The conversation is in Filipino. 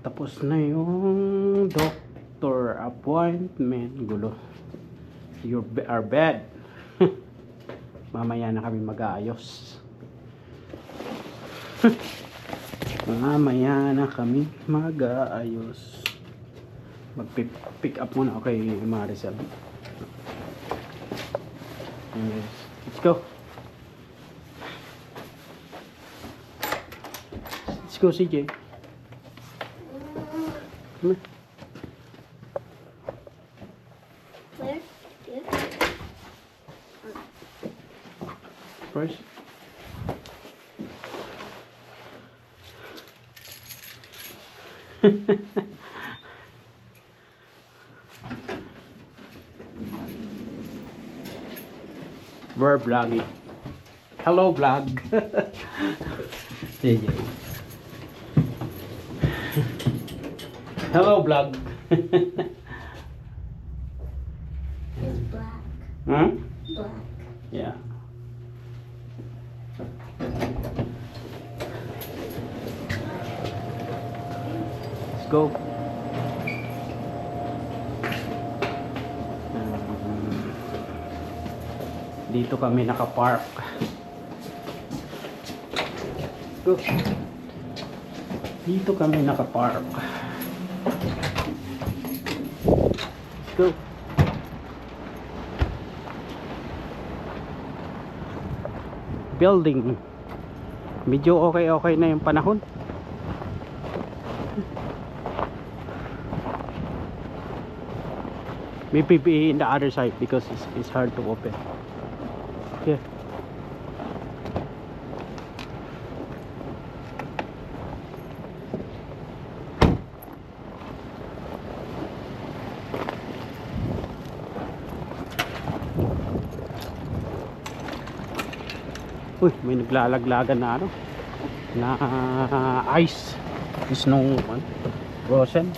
Tapos na yung doctor appointment. Gulo. Our bed. Mamaya na kami mag-aayos. Mamaya na kami mag-aayos. Mag-pick up muna ako kay Maricel. Yes. Let's go. Let's go, CJ. Come here. Where? Here? First. We're vlogging. Hello, vlog. CJ. Hello, vlog. It's black. Huh? Black. Yeah. Let's go. Dito kami nakapark. Go. Dito kami nakapark. Go. Building. Medyo okay na yung panahon. Maybe be in the other side because it's hard to open. Here. Uy, may naglalaglagan na ano na ice snow frozen.